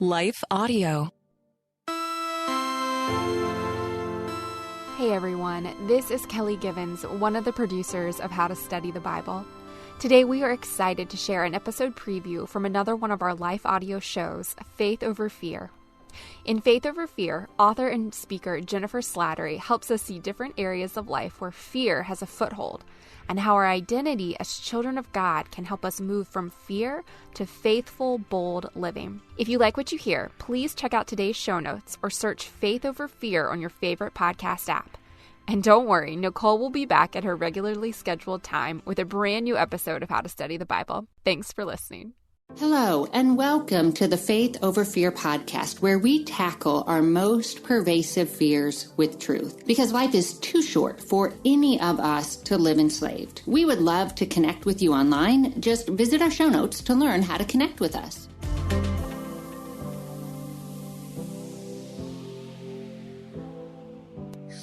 Life Audio. Hey everyone, this is Kelly Givens, one of the producers of How to Study the Bible. Today we are excited to share an episode preview from another one of our Life Audio shows, Faith Over Fear. In Faith Over Fear, author and speaker Jennifer Slattery helps us see different areas of life where fear has a foothold, and how our identity as children of God can help us move from fear to faithful, bold living. If you like what you hear, please check out today's show notes or search Faith Over Fear on your favorite podcast app. And don't worry, Nicole will be back at her regularly scheduled time with a brand new episode of How to Study the Bible. Thanks for listening. Hello, and welcome to the Faith Over Fear podcast, where we tackle our most pervasive fears with truth. Because life is too short for any of us to live enslaved. We would love to connect with you online. Just visit our show notes to learn how to connect with us.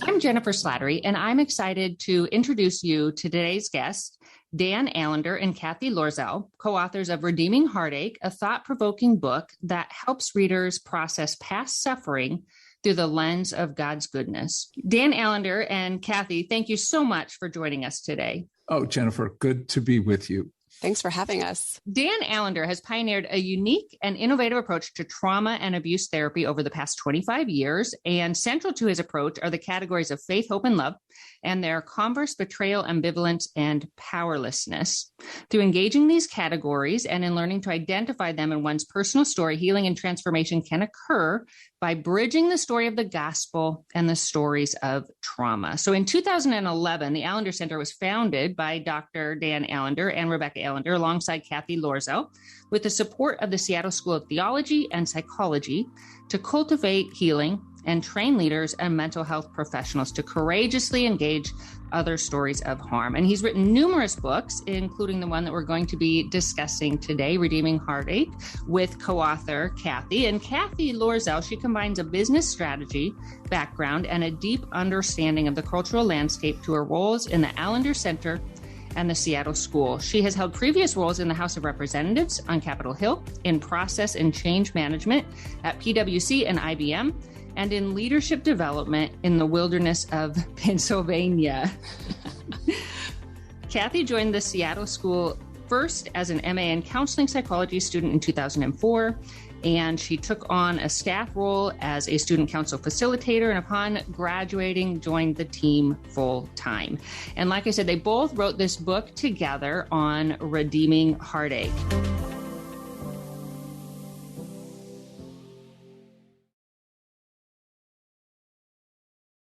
I'm Jennifer Slattery, and I'm excited to introduce you to today's guests, Dan Allender and Kathy Loerzel, co-authors of Redeeming Heartache, a thought-provoking book that helps readers process past suffering through the lens of God's goodness. Dan Allender and Kathy, thank you so much for joining us today. Oh, Jennifer, good to be with you. Thanks for having us. Dan Allender has pioneered a unique and innovative approach to trauma and abuse therapy over the past 25 years, and central to his approach are the categories of faith, hope, and love, and their converse betrayal, ambivalence, and powerlessness. Through engaging these categories and in learning to identify them in one's personal story, healing and transformation can occur by bridging the story of the gospel and the stories of trauma. So in 2011, the Allender Center was founded by Dr. Dan Allender and Rebecca Allender alongside Kathy Loerzel with the support of the Seattle School of Theology and Psychology to cultivate healing and train leaders and mental health professionals to courageously engage other stories of harm. And he's written numerous books, including the one that we're going to be discussing today, Redeeming Heartache, with co-author Kathy. And Kathy Loerzel, she combines a business strategy background and a deep understanding of the cultural landscape to her roles in the Allender Center and the Seattle School. She has held previous roles in the House of Representatives on Capitol Hill, in process and change management at PwC and IBM, and in leadership development in the wilderness of Pennsylvania. Kathy joined the Seattle School first as an MA in counseling psychology student in 2004, and she took on a staff role as a student council facilitator, and upon graduating, joined the team full time. And like I said, they both wrote this book together on Redeeming Heartache.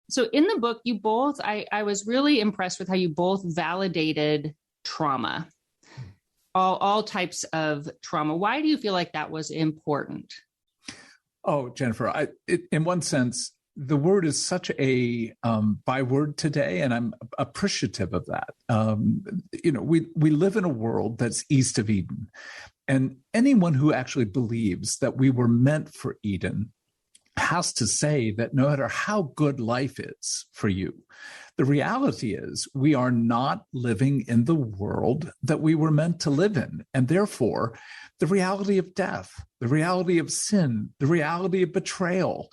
So in the book, you both, I was really impressed with how you both validated trauma, all types of trauma. Why do you feel like that was important? Oh, Jennifer, in one sense, the word is such a byword today, and I'm appreciative of that. We live in a world that's east of Eden, and anyone who actually believes that we were meant for Eden has to say that no matter how good life is for you, the reality is we are not living in the world that we were meant to live in. And therefore, the reality of death, the reality of sin, the reality of betrayal,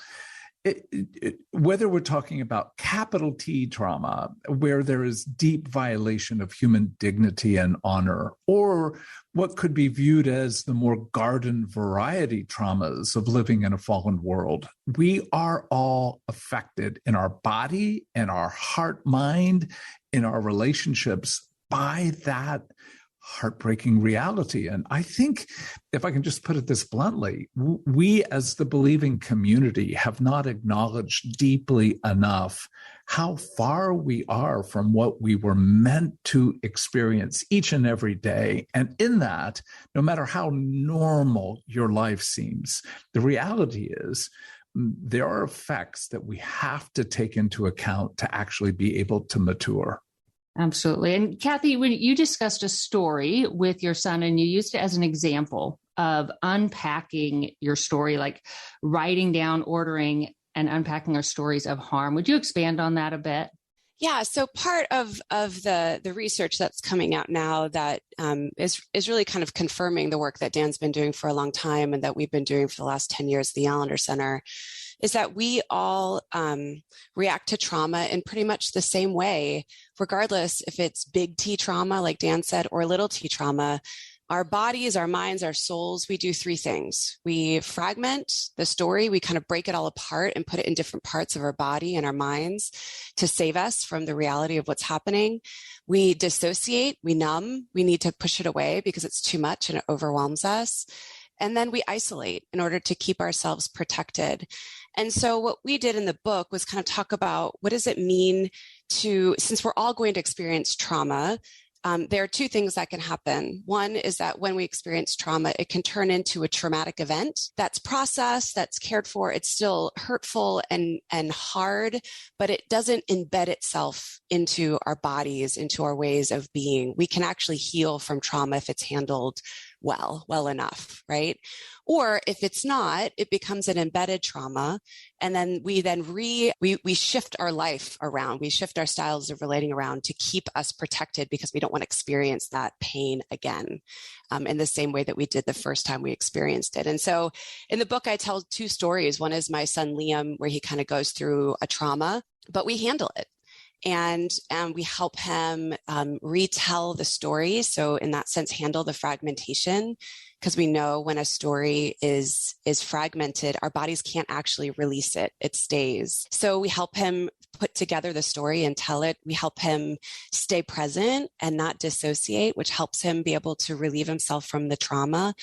whether we're talking about capital T trauma, where there is deep violation of human dignity and honor, or what could be viewed as the more garden variety traumas of living in a fallen world, we are all affected in our body, in our heart, mind, in our relationships by that heartbreaking reality. And I think, if I can just put it this bluntly, we as the believing community have not acknowledged deeply enough how far we are from what we were meant to experience each and every day. And in that, no matter how normal your life seems, the reality is there are effects that we have to take into account to actually be able to mature. Absolutely. And Kathy, when you discussed a story with your son and you used it as an example of unpacking your story, like writing down, ordering, and unpacking our stories of harm, would you expand on that a bit? Yeah, so part of the research that's coming out now that is really kind of confirming the work that Dan's been doing for a long time and that we've been doing for the last 10 years at the Allender Center is that we all react to trauma in pretty much the same way, regardless if it's big T trauma, like Dan said, or little T trauma. Our bodies, our minds, our souls, we do three things. We fragment the story. We kind of break it all apart and put it in different parts of our body and our minds to save us from the reality of what's happening. We dissociate, we numb, we need to push it away because it's too much and it overwhelms us. And then we isolate in order to keep ourselves protected. And so what we did in the book was kind of talk about what does it mean to, since we're all going to experience trauma, there are two things that can happen. One is that when we experience trauma, it can turn into a traumatic event that's processed, that's cared for. It's still hurtful and hard, but it doesn't embed itself into our bodies, into our ways of being. We can actually heal from trauma if it's handled well enough, right? Or if it's not, it becomes an embedded trauma. And then we shift our life around. We shift our styles of relating around to keep us protected because we don't want to experience that pain again in the same way that we did the first time we experienced it. And so in the book, I tell two stories. One is my son, Liam, where he kind of goes through a trauma, but we handle it. And we help him retell the story. So in that sense, handle the fragmentation, because we know when a story is fragmented, our bodies can't actually release it. It stays. So we help him put together the story and tell it. We help him stay present and not dissociate, which helps him be able to relieve himself from the trauma,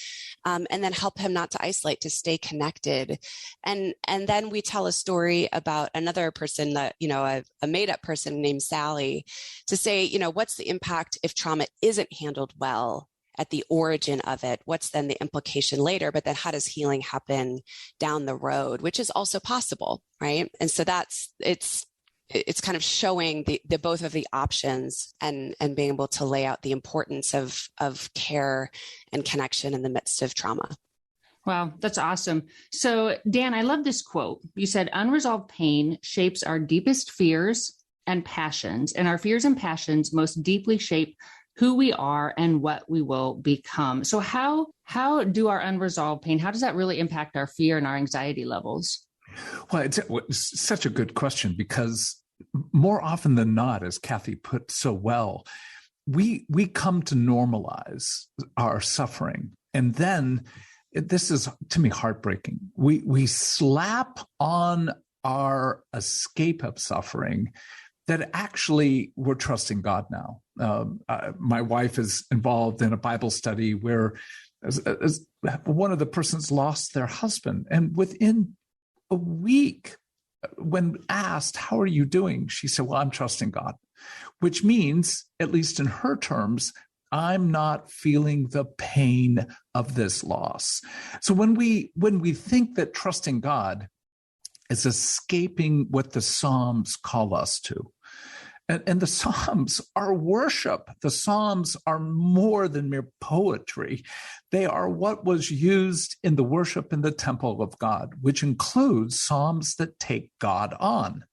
and then help him not to isolate, to stay connected. And then we tell a story about another person that, a made-up person named Sally, to say, what's the impact if trauma isn't handled well at the origin of it? What's then the implication later? But then how does healing happen down the road, which is also possible, right? And so it's kind of showing the both of the options and being able to lay out the importance of care and connection in the midst of trauma. Wow, that's awesome. So Dan, I love this quote. You said, unresolved pain shapes our deepest fears and passions, and our fears and passions most deeply shape who we are and what we will become. So how do our unresolved pain, how does that really impact our fear and our anxiety levels? Well, it's such a good question, because more often than not, as Kathy put so well, we come to normalize our suffering. And then this is, to me, heartbreaking. We slap on our escape of suffering that actually we're trusting God now. My wife is involved in a Bible study where as one of the persons lost their husband. And within a week, when asked, how are you doing? She said, well, I'm trusting God, which means, at least in her terms, I'm not feeling the pain of this loss. So when we think that trusting God is escaping what the Psalms call us to, and the Psalms are worship. The Psalms are more than mere poetry. They are what was used in the worship in the temple of God, which includes Psalms that take God on.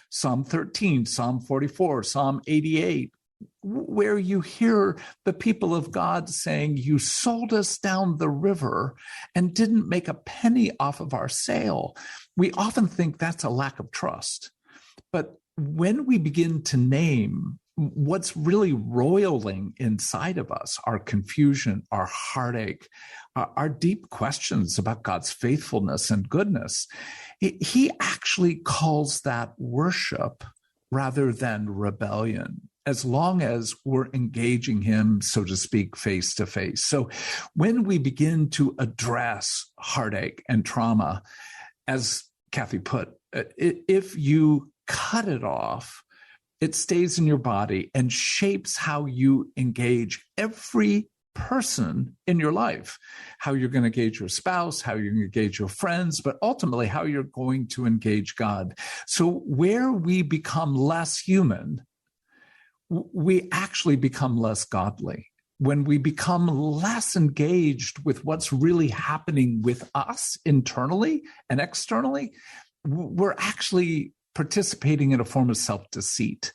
Psalm 13, Psalm 44, Psalm 88, where you hear the people of God saying, you sold us down the river and didn't make a penny off of our sale. We often think that's a lack of trust. But when we begin to name what's really roiling inside of us, our confusion, our heartache, our deep questions about God's faithfulness and goodness, he actually calls that worship rather than rebellion, as long as we're engaging him, so to speak, face to face. So when we begin to address heartache and trauma, as Kathy put, if you cut it off, it stays in your body and shapes how you engage every person in your life, how you're going to engage your spouse, how you're going to engage your friends, but ultimately how you're going to engage God. So where we become less human, we actually become less godly. When we become less engaged with what's really happening with us internally and externally, we're actually participating in a form of self-deceit.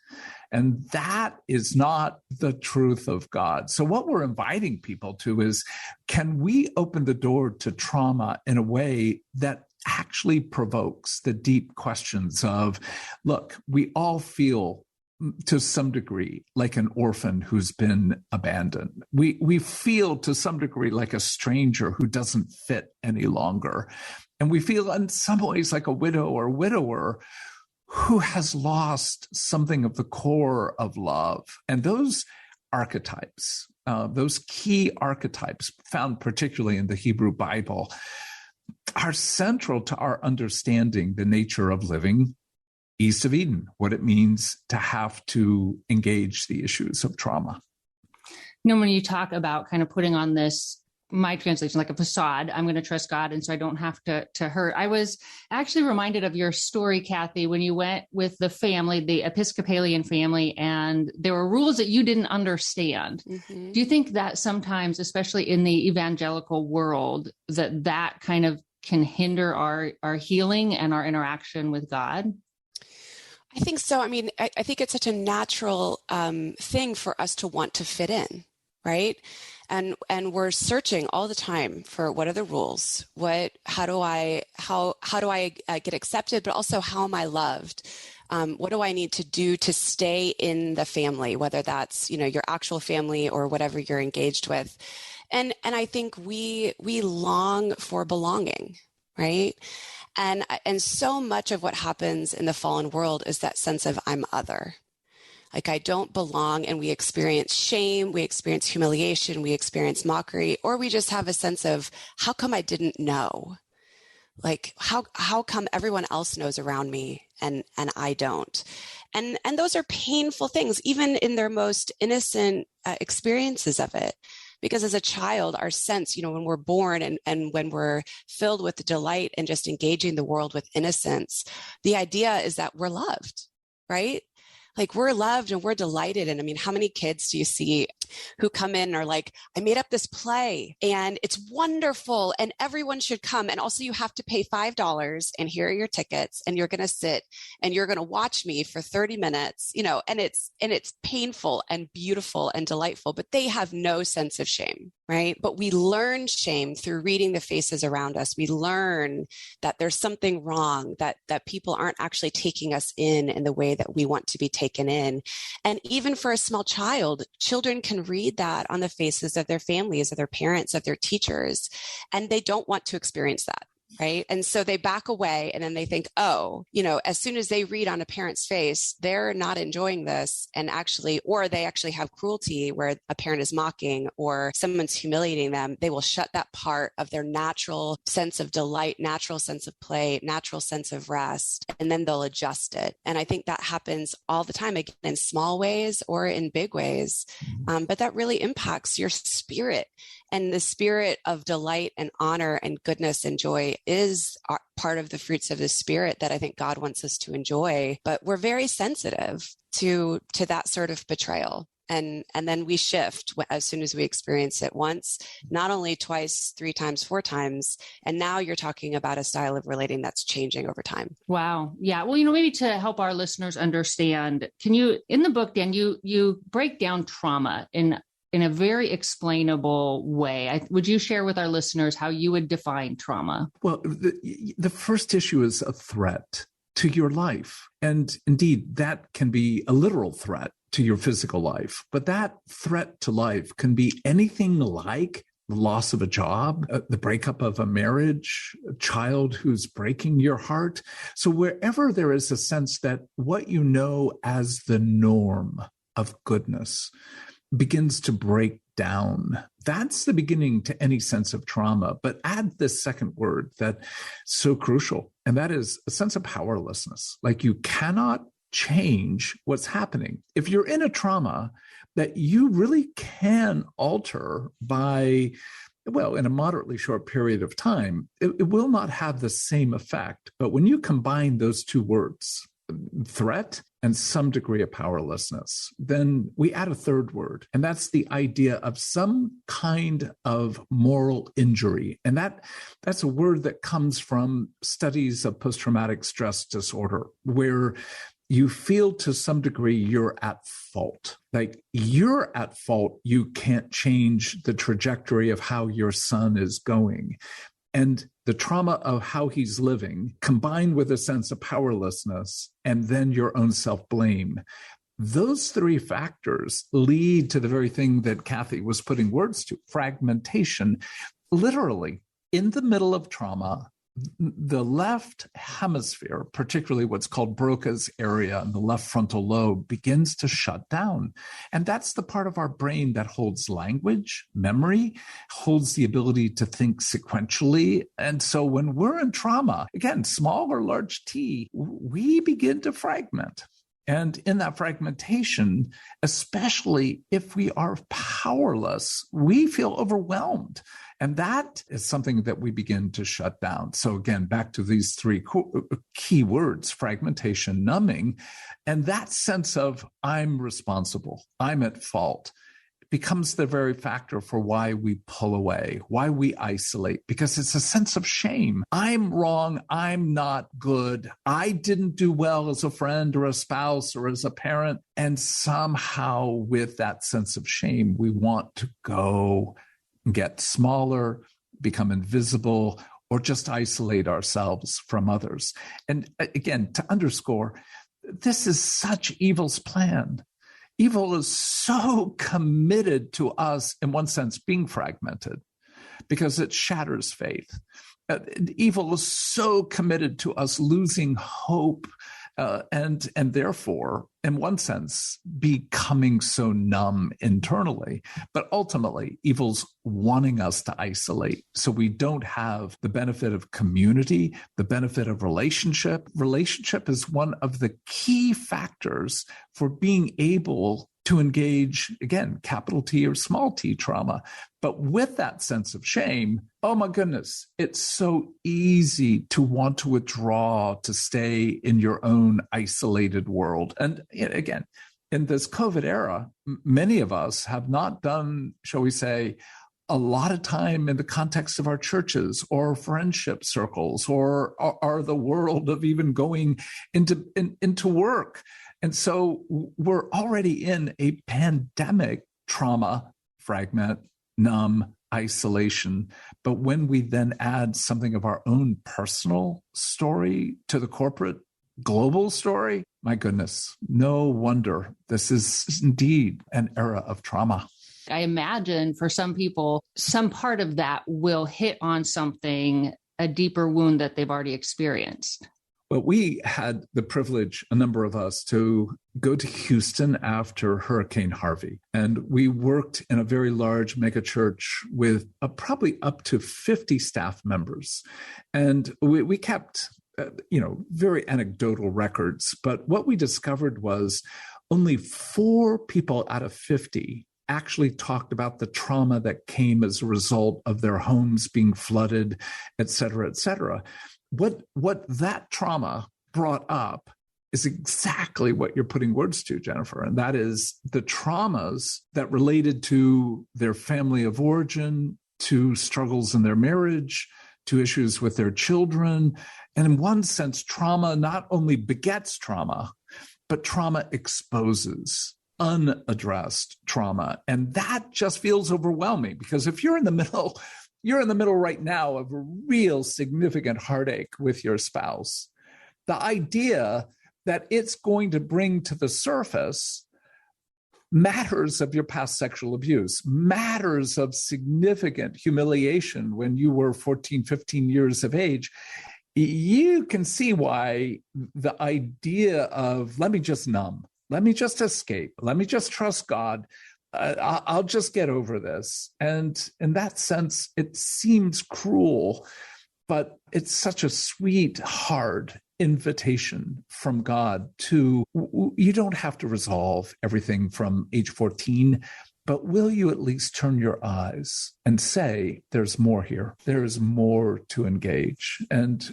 And that is not the truth of God. So what we're inviting people to is, can we open the door to trauma in a way that actually provokes the deep questions of, look, we all feel to some degree like an orphan who's been abandoned. We feel to some degree like a stranger who doesn't fit any longer. And we feel in some ways like a widow or widower who has lost something of the core of love. And those archetypes, those key archetypes found particularly in the Hebrew Bible, are central to our understanding the nature of living east of Eden, what it means to have to engage the issues of trauma. When you talk about kind of putting on this, my translation, like a facade, I'm going to trust God, and so I don't have to hurt. I was actually reminded of your story, Kathy, when you went with the family, the Episcopalian family, and there were rules that you didn't understand. Mm-hmm. Do you think that sometimes, especially in the evangelical world, that kind of can hinder our healing and our interaction with God? I think so. I mean, I think it's such a natural thing for us to want to fit in, right? And we're searching all the time for, what are the rules? How do I get accepted? But also, how am I loved? What do I need to do to stay in the family, whether that's, your actual family or whatever you're engaged with? And I think we long for belonging, right? And so much of what happens in the fallen world is that sense of I'm other. Like I don't belong, and we experience shame, we experience humiliation, we experience mockery, or we just have a sense of, how come I didn't know? Like how come everyone else knows around me and I don't? And those are painful things, even in their most innocent experiences of it. Because as a child, our sense, when we're born and when we're filled with delight and just engaging the world with innocence, the idea is that we're loved, right? Like we're loved and we're delighted. And I mean, how many kids do you see who come in and are like, I made up this play and it's wonderful and everyone should come. And also you have to pay $5 and here are your tickets and you're going to sit and you're going to watch me for 30 minutes, and it's painful and beautiful and delightful, but they have no sense of shame, right? But we learn shame through reading the faces around us. We learn that there's something wrong, that people aren't actually taking us in the way that we want to be taken in. And even for a small child, children can read that on the faces of their families, of their parents, of their teachers, and they don't want to experience that. Right. And so they back away and then they think, as soon as they read on a parent's face, they're not enjoying this. And or they actually have cruelty where a parent is mocking or someone's humiliating them. They will shut that part of their natural sense of delight, natural sense of play, natural sense of rest, and then they'll adjust it. And I think that happens all the time, again, in small ways or in big ways. But that really impacts your spirit. And the spirit of delight and honor and goodness and joy is part of the fruits of the spirit that I think God wants us to enjoy. But we're very sensitive to that sort of betrayal. And then we shift as soon as we experience it once, not only twice, 3 times, 4 times. And now you're talking about a style of relating that's changing over time. Wow. Yeah. Well, maybe to help our listeners understand, can you, in the book, Dan, you break down trauma in a very explainable way. Would you share with our listeners how you would define trauma? Well, the first issue is a threat to your life. And indeed, that can be a literal threat to your physical life. But that threat to life can be anything like the loss of a job, the breakup of a marriage, a child who's breaking your heart. So wherever there is a sense that what you know as the norm of goodness begins to break down, that's the beginning to any sense of trauma. But add this second word that's so crucial, and that is a sense of powerlessness. Like you cannot change what's happening. If you're in a trauma that you really can alter by, in a moderately short period of time, it will not have the same effect. But when you combine those two words, threat and some degree of powerlessness, then we add a third word, and that's the idea of some kind of moral injury. And that's a word that comes from studies of post-traumatic stress disorder, where you feel to some degree you're at fault. Like you're at fault. You can't change the trajectory of how your son is going. And the trauma of how he's living, combined with a sense of powerlessness, and then your own self-blame, those three factors lead to the very thing that Kathy was putting words to, fragmentation. Literally, in the middle of trauma, the left hemisphere, particularly what's called Broca's area and the left frontal lobe, begins to shut down. And that's the part of our brain that holds language, memory, holds the ability to think sequentially. And so when we're in trauma, again, small or large t, we begin to fragment. And in that fragmentation, especially if we are powerless, we feel overwhelmed. And that is something that we begin to shut down. So again, back to these three key words, fragmentation, numbing, and that sense of I'm responsible, I'm at fault, becomes the very factor for why we pull away, why we isolate, because it's a sense of shame. I'm wrong. I'm not good. I didn't do well as a friend or a spouse or as a parent. And somehow with that sense of shame, we want to go get smaller, become invisible, or just isolate ourselves from others. And again, to underscore, this is such evil's plan. Evil is so committed to us, in one sense, being fragmented because it shatters faith. Evil is so committed to us losing hope and therefore, in one sense, becoming so numb internally. But ultimately, evil's wanting us to isolate so we don't have the benefit of community, the benefit of relationship. Relationship is one of the key factors for being able to engage, again, capital T or small t trauma. But with that sense of shame, oh my goodness, it's so easy to want to withdraw, to stay in your own isolated world. And again, in this COVID era, many of us have not done, shall we say, a lot of time in the context of our churches or friendship circles or the world of even going into work. And so we're already in a pandemic trauma, fragment, numb, isolation. But when we then add something of our own personal story to the corporate global story, my goodness, no wonder this is indeed an era of trauma. I imagine for some people, some part of that will hit on something, a deeper wound that they've already experienced. Well, we had the privilege, a number of us, to go to Houston after Hurricane Harvey. And we worked in a very large megachurch with probably up to 50 staff members. And we kept, very anecdotal records. But what we discovered was only 4 people out of 50 actually talked about the trauma that came as a result of their homes being flooded, et cetera, et cetera. What that trauma brought up is exactly what you're putting words to, Jennifer, and that is the traumas that related to their family of origin, to struggles in their marriage, to issues with their children. And in one sense, trauma not only begets trauma, but trauma exposes unaddressed trauma. And that just feels overwhelming because if you're in the middle right now of a real significant heartache with your spouse, the idea that it's going to bring to the surface matters of your past sexual abuse, matters of significant humiliation when you were 14, 15 years of age, you can see why the idea of let me just numb, let me just escape, let me just trust God, I'll just get over this. And in that sense, it seems cruel, but it's such a sweet, hard invitation from God to, you don't have to resolve everything from age 14. but will you at least turn your eyes and say, there's more here. There is more to engage. And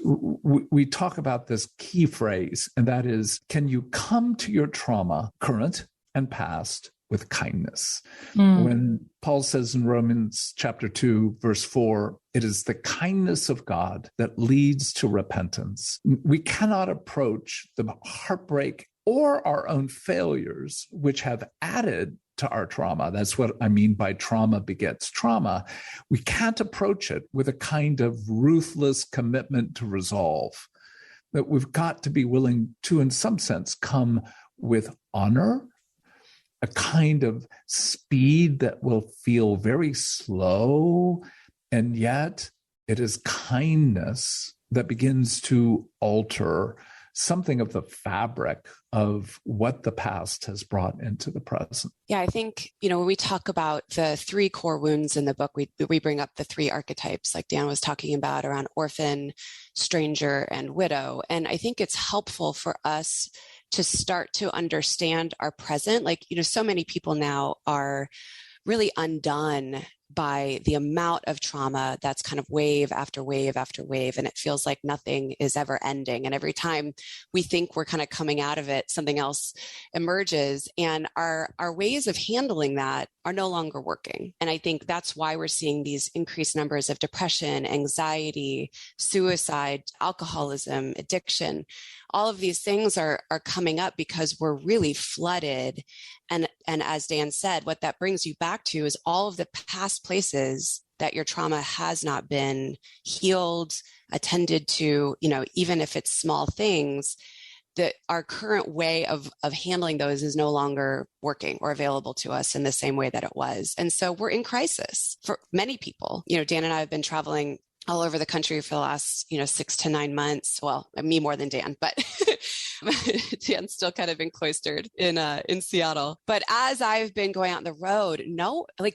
we talk about this key phrase, and that is, can you come to your trauma, current and past, with kindness? When Paul says in Romans chapter 2, verse 4, it is the kindness of God that leads to repentance. We cannot approach the heartbreak or our own failures, which have added to our trauma. That's what I mean by trauma begets trauma. We can't approach it with a kind of ruthless commitment to resolve. That we've got to be willing to, in some sense, come with honor, a kind of speed that will feel very slow, and yet it is kindness that begins to alter something of the fabric of what the past has brought into the present. Yeah, I think, when we talk about the three core wounds in the book, we bring up the three archetypes, like Dan was talking about, around orphan, stranger, and widow. And I think it's helpful for us to start to understand our present. So many people now are really undone by the amount of trauma that's kind of wave after wave after wave. And it feels like nothing is ever ending. And every time we think we're kind of coming out of it, something else emerges. And our ways of handling that are no longer working. And I think that's why we're seeing these increased numbers of depression, anxiety, suicide, alcoholism, addiction. All of these things are coming up because we're really flooded. And as Dan said, what that brings you back to is all of the past places that your trauma has not been healed, attended to, even if it's small things, that our current way of handling those is no longer working or available to us in the same way that it was. And so we're in crisis for many people. Dan and I have been traveling all over the country for the last, 6 to 9 months. Well, me more than Dan, but Dan's still kind of been cloistered in Seattle. But as I've been going out on the road,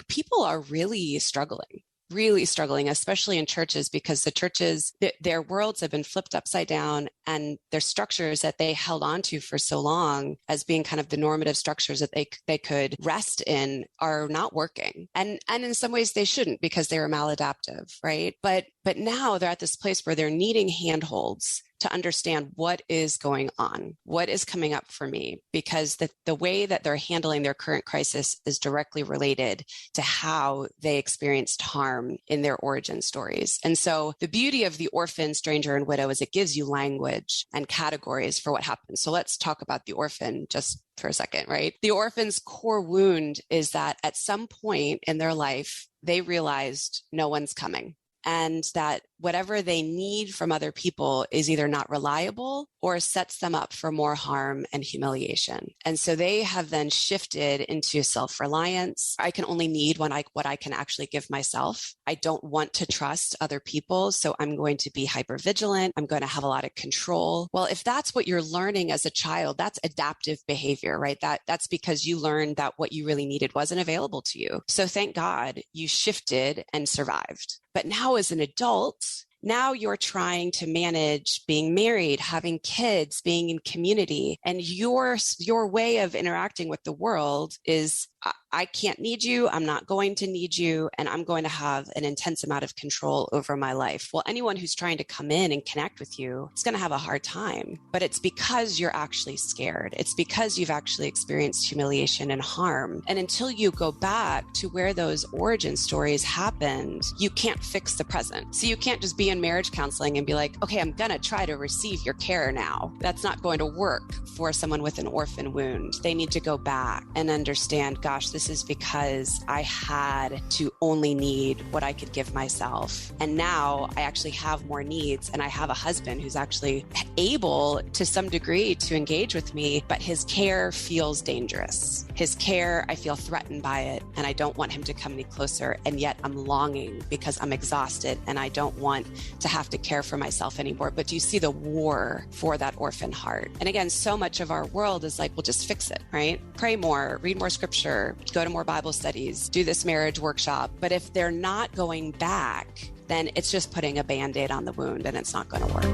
people are really struggling, especially in churches, because the churches, their worlds have been flipped upside down, and their structures that they held on to for so long as being kind of the normative structures that they could rest in are not working. And in some ways they shouldn't, because they were maladaptive, right? But now they're at this place where they're needing handholds to understand what is going on, what is coming up for me, because the way that they're handling their current crisis is directly related to how they experienced harm in their origin stories. And so the beauty of the orphan, stranger, and widow is it gives you language and categories for what happens. So let's talk about the orphan just for a second, right? The orphan's core wound is that at some point in their life, they realized no one's coming, and that whatever they need from other people is either not reliable or sets them up for more harm and humiliation. And so they have then shifted into self-reliance. I can only need what I can actually give myself. I don't want to trust other people, so I'm going to be hypervigilant. I'm going to have a lot of control. Well, if that's what you're learning as a child, that's adaptive behavior, right? That's because you learned that what you really needed wasn't available to you. So thank God you shifted and survived. But now as an adult, now you're trying to manage being married, having kids, being in community, and your way of interacting with the world is, I can't need you, I'm not going to need you, and I'm going to have an intense amount of control over my life. Well, anyone who's trying to come in and connect with you is going to have a hard time, but it's because you're actually scared. It's because you've actually experienced humiliation and harm. And until you go back to where those origin stories happened, you can't fix the present. So you can't just be in marriage counseling and be like, okay, I'm going to try to receive your care now. That's not going to work for someone with an orphan wound. They need to go back and understand, gosh, this is because I had to only need what I could give myself. And now I actually have more needs, and I have a husband who's actually able to some degree to engage with me, but his care feels dangerous. His care, I feel threatened by it, and I don't want him to come any closer. And yet I'm longing because I'm exhausted and I don't want to have to care for myself anymore. But do you see the war for that orphan heart? And again, so much of our world is like, well, just fix it, right? Pray more, read more scripture, go to more Bible studies, do this marriage workshop. But if they're not going back, then it's just putting a Band-Aid on the wound, and it's not going to work.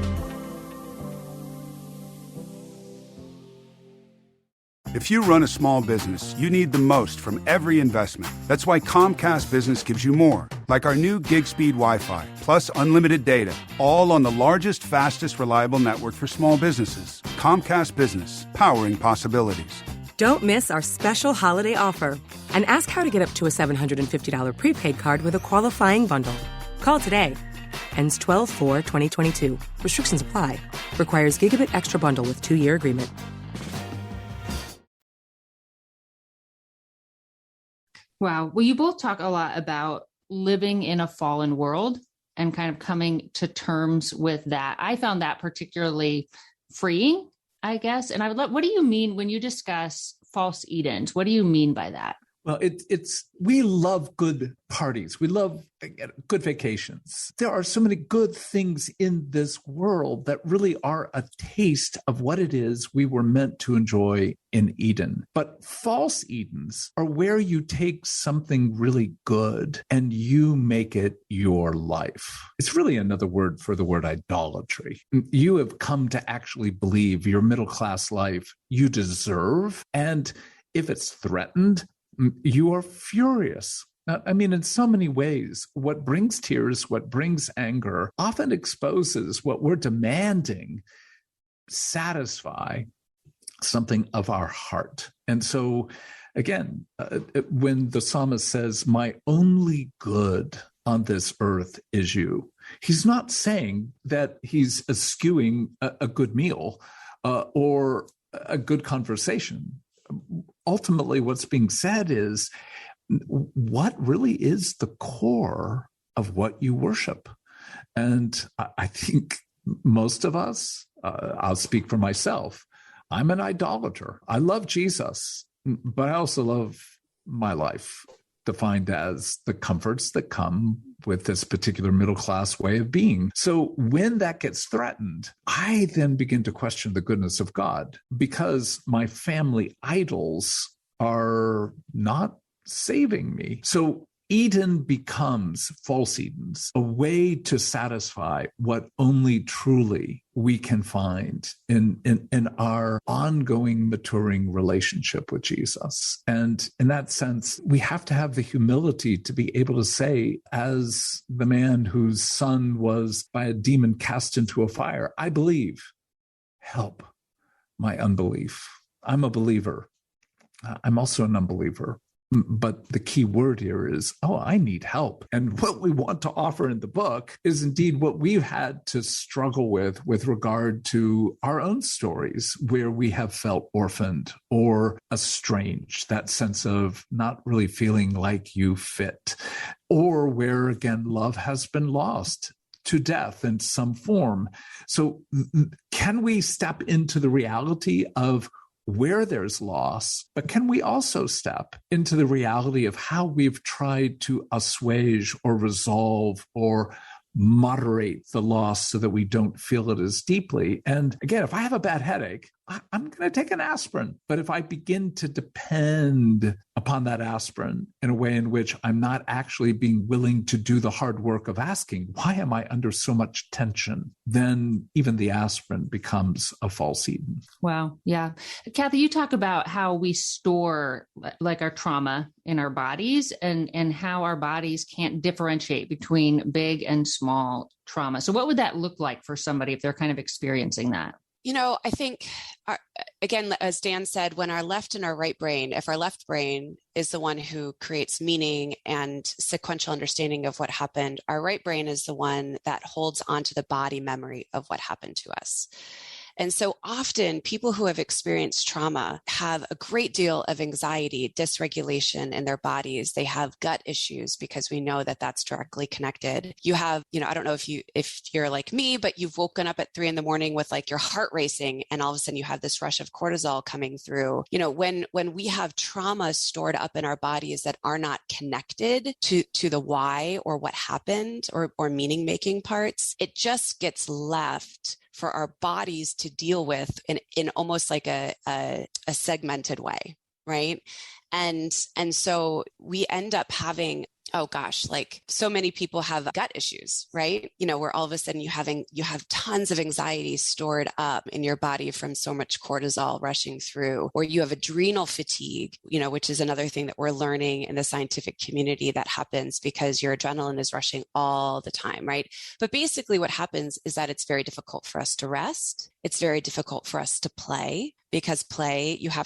If you run a small business, you need the most from every investment. That's why Comcast Business gives you more, like our new gig speed Wi-Fi, plus unlimited data, all on the largest, fastest, reliable network for small businesses. Comcast Business, powering possibilities. Don't miss our special holiday offer and ask how to get up to a $750 prepaid card with a qualifying bundle. Call today. Ends 12/4/2022. Restrictions apply. Requires gigabit extra bundle with 2-year agreement. Wow. Well, you both talk a lot about living in a fallen world and kind of coming to terms with that. I found that particularly freeing, I guess. And I would love, what do you mean when you discuss false Edens? What do you mean by that? Well, we love good parties. We love good vacations. There are so many good things in this world that really are a taste of what it is we were meant to enjoy in Eden. But false Edens are where you take something really good and you make it your life. It's really another word for the word idolatry. You have come to actually believe your middle-class life you deserve, and if it's threatened, you are furious. I mean, in so many ways, what brings tears, what brings anger, often exposes what we're demanding satisfy something of our heart. And so, again, when the psalmist says, "My only good on this earth is you," he's not saying that he's eschewing a good meal or a good conversation. Ultimately, what's being said is, what really is the core of what you worship? And I think most of us, I'll speak for myself, I'm an idolater. I love Jesus, but I also love my life, defined as the comforts that come with this particular middle-class way of being. So when that gets threatened, I then begin to question the goodness of God, because my family idols are not saving me. So Eden becomes, false Edens, a way to satisfy what only truly we can find in our ongoing maturing relationship with Jesus. And in that sense, we have to have the humility to be able to say, as the man whose son was by a demon cast into a fire, I believe, help my unbelief. I'm a believer. I'm also an unbeliever. But the key word here is, I need help. And what we want to offer in the book is indeed what we've had to struggle with regard to our own stories, where we have felt orphaned or estranged, that sense of not really feeling like you fit, or where, again, love has been lost to death in some form. So can we step into the reality of where there's loss, but can we also step into the reality of how we've tried to assuage or resolve or moderate the loss so that we don't feel it as deeply? And again, if I have a bad headache, I'm going to take an aspirin. But if I begin to depend upon that aspirin in a way in which I'm not actually being willing to do the hard work of asking, why am I under so much tension? Then even the aspirin becomes a false Eden. Wow. Yeah. Kathy, you talk about how we store like our trauma in our bodies and how our bodies can't differentiate between big and small trauma. So what would that look like for somebody if they're kind of experiencing that? I think, again, as Dan said, when our left and our right brain, if our left brain is the one who creates meaning and sequential understanding of what happened, our right brain is the one that holds onto the body memory of what happened to us. And so often people who have experienced trauma have a great deal of anxiety, dysregulation in their bodies. They have gut issues because we know that that's directly connected. You have, I don't know if you're like me, but you've woken up at 3 a.m. with like your heart racing and all of a sudden you have this rush of cortisol coming through. When we have trauma stored up in our bodies that are not connected to the why or what happened or meaning making parts, it just gets left for our bodies to deal with in almost like a segmented way, right? And so we end up having, oh gosh, like so many people have gut issues, right? Where all of a sudden you have tons of anxiety stored up in your body from so much cortisol rushing through, or you have adrenal fatigue, which is another thing that we're learning in the scientific community that happens because your adrenaline is rushing all the time, right? But basically what happens is that it's very difficult for us to rest. It's very difficult for us to play, because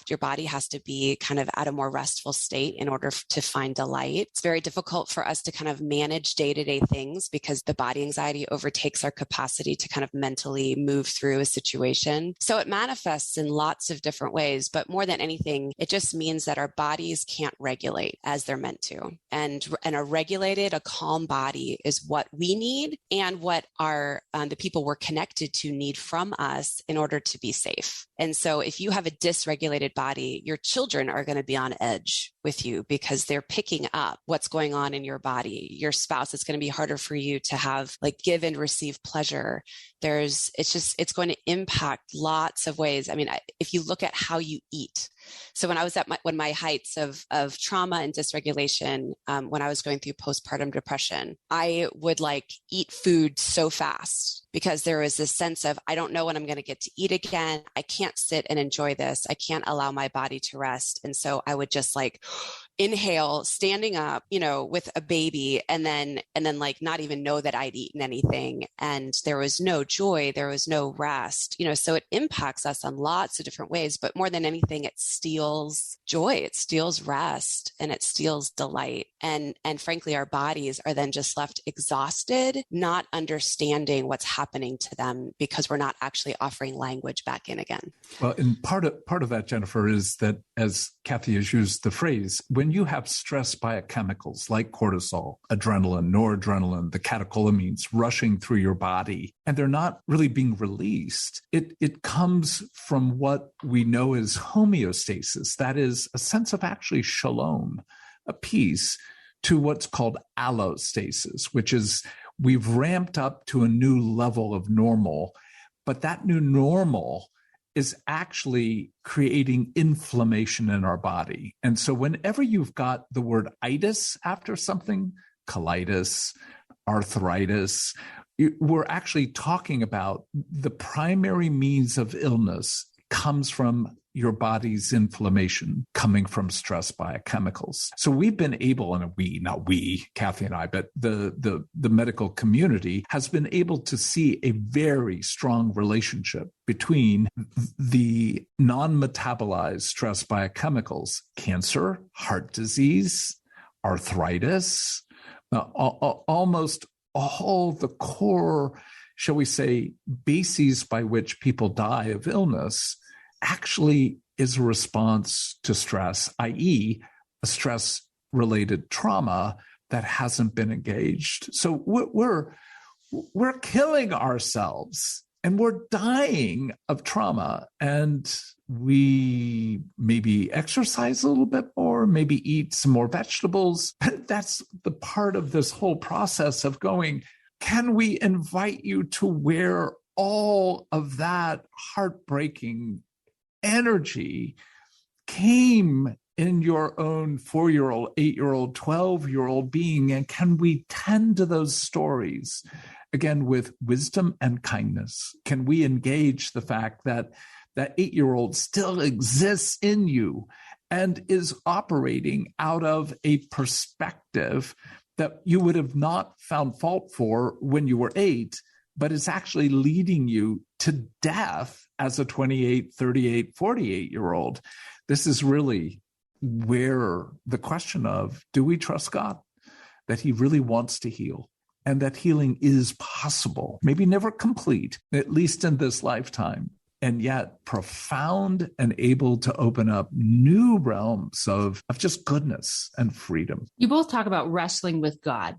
your body has to be kind of at a more restful state in order to find delight. It's very difficult for us to kind of manage day-to-day things because the body anxiety overtakes our capacity to kind of mentally move through a situation. So it manifests in lots of different ways, but more than anything, it just means that our bodies can't regulate as they're meant to. And a calm body is what we need and what the people we're connected to need from us in order to be safe. And so if you have a dysregulated body, your children are going to be on edge with you because they're picking up what's going on in your body. Your spouse, it's going to be harder for you to have give and receive pleasure. It's going to impact lots of ways. I mean, if you look at how you eat. So when I was at my heights of trauma and dysregulation, when I was going through postpartum depression, I would eat food so fast because there was this sense of, I don't know when I'm going to get to eat again. I can't sit and enjoy this. I can't allow my body to rest. And so I would just inhale standing up, with a baby and then not even know that I'd eaten anything. And there was no joy. There was no rest, so it impacts us on lots of different ways, but more than anything, it steals joy, it steals rest, and it steals delight. And frankly, our bodies are then just left exhausted, not understanding what's happening to them because we're not actually offering language back in again. Well, and part of that, Jennifer, is that, as Kathy has used the phrase, when you have stress biochemicals like cortisol, adrenaline, noradrenaline, the catecholamines rushing through your body, and they're not really being released, it comes from what we know as homeostasis. That is a sense of actually shalom, a peace, to what's called allostasis, which is we've ramped up to a new level of normal, but that new normal is actually creating inflammation in our body. And so whenever you've got the word itis after something, colitis, arthritis, we're actually talking about the primary means of illness comes from your body's inflammation coming from stress biochemicals. So we've been able, and not we, Kathy and I, but the medical community has been able to see a very strong relationship between the non-metabolized stress biochemicals, cancer, heart disease, arthritis, almost all the core, shall we say, bases by which people die of illness actually is a response to stress, i.e., a stress-related trauma that hasn't been engaged. So we're killing ourselves and we're dying of trauma, and we maybe exercise a little bit more, maybe eat some more vegetables. But that's the part of this whole process of going, can we invite you to where all of that heartbreaking energy came in your own 4-year-old, 8-year-old, 12-year-old being? And can we tend to those stories, again, with wisdom and kindness? Can we engage the fact that that 8-year-old still exists in you and is operating out of a perspective that you would have not found fault for when you were 8, but is actually leading you to death as a 28, 38, 48-year-old? This is really where the question of, do we trust God that he really wants to heal and that healing is possible, maybe never complete, at least in this lifetime, and yet profound and able to open up new realms of just goodness and freedom. You both talk about wrestling with God.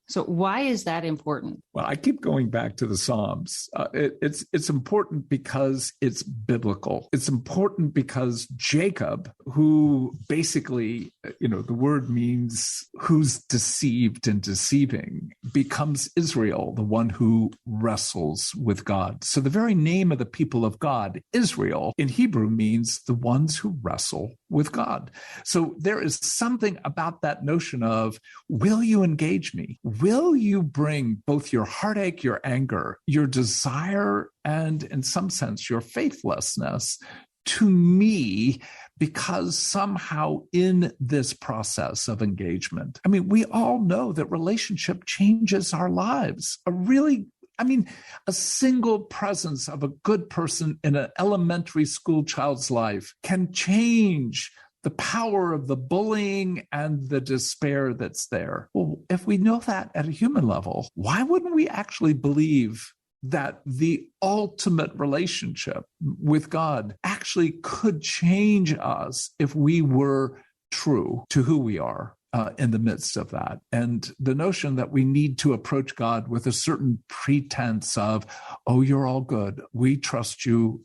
So why is that important? Well, I keep going back to the Psalms. It's important because it's biblical. It's important because Jacob, who basically, the word means who's deceived and deceiving, becomes Israel, the one who wrestles with God. So the very name of the people of God, Israel, in Hebrew means the ones who wrestle with God. So there is something about that notion of, will you engage me? Will you bring both your heartache, your anger, your desire, and in some sense, your faithlessness to me, because somehow in this process of engagement, we all know that relationship changes our lives. A single presence of a good person in an elementary school child's life can change the power of the bullying and the despair that's there. Well, if we know that at a human level, why wouldn't we actually believe that the ultimate relationship with God actually could change us if we were true to who we are in the midst of that? And the notion that we need to approach God with a certain pretense of, oh, you're all good, we trust you,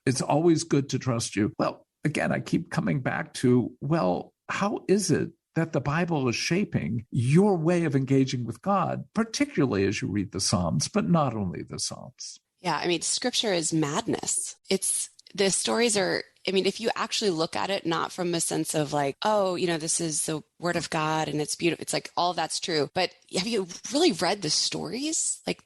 it's always good to trust you. Well, again, I keep coming back to, well, how is it that the Bible is shaping your way of engaging with God, particularly as you read the Psalms, but not only the Psalms? Yeah, Scripture is madness. The stories are, if you actually look at it, not from a sense of like, oh, this is the word of God and it's beautiful. It's like, all that's true. But have you really read the stories? Like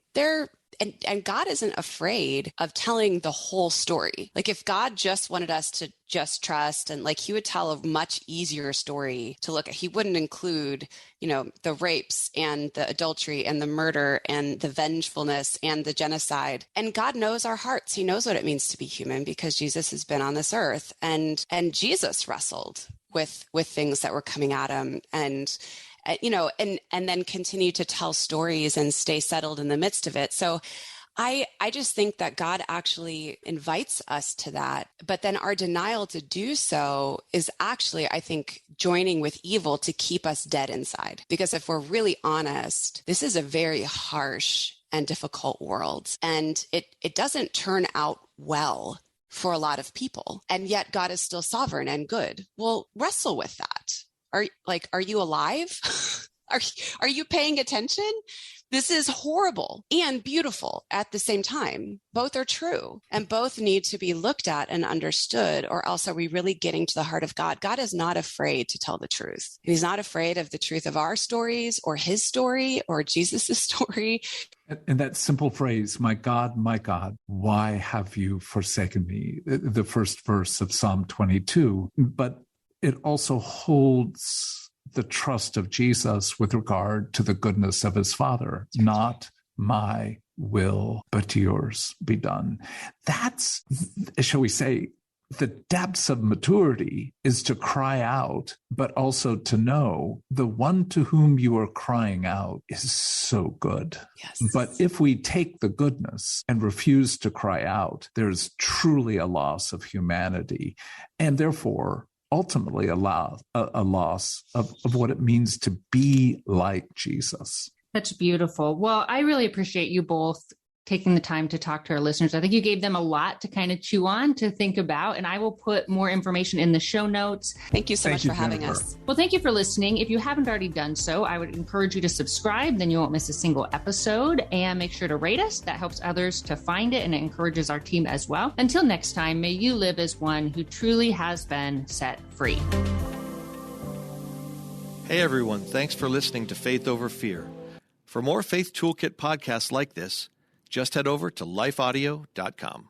and God isn't afraid of telling the whole story. Like if God just wanted us to just trust, and like he would tell a much easier story to look at. He wouldn't include, the rapes and the adultery and the murder and the vengefulness and the genocide. And God knows our hearts. He knows what it means to be human because Jesus has been on this earth, and Jesus wrestled with things that were coming at him, and then continue to tell stories and stay settled in the midst of it. So I just think that God actually invites us to that, but then our denial to do so is actually, I think, joining with evil to keep us dead inside. Because if we're really honest, this is a very harsh and difficult world, and it doesn't turn out well for a lot of people. And yet God is still sovereign and good. Well, wrestle with that. Are you alive? Are you paying attention? This is horrible and beautiful at the same time. Both are true, and both need to be looked at and understood, or else are we really getting to the heart of God? God is not afraid to tell the truth. He's not afraid of the truth of our stories or his story or Jesus's story. And that simple phrase, my God, why have you forsaken me? The first verse of Psalm 22, but it also holds the trust of Jesus with regard to the goodness of his Father. Not my will, but yours be done. That's, shall we say, the depths of maturity is to cry out, but also to know the one to whom you are crying out is so good. Yes. But if we take the goodness and refuse to cry out, there's truly a loss of humanity, and therefore ultimately a loss of what it means to be like Jesus. That's beautiful. Well, I really appreciate you both taking the time to talk to our listeners. I think you gave them a lot to kind of chew on, to think about, and I will put more information in the show notes. Thank you so much for having us. Well, thank you for listening. If you haven't already done so, I would encourage you to subscribe, then you won't miss a single episode, and make sure to rate us. That helps others to find it, and it encourages our team as well. Until next time, may you live as one who truly has been set free. Hey everyone, thanks for listening to Faith Over Fear. For more Faith Toolkit podcasts like this, just head over to lifeaudio.com.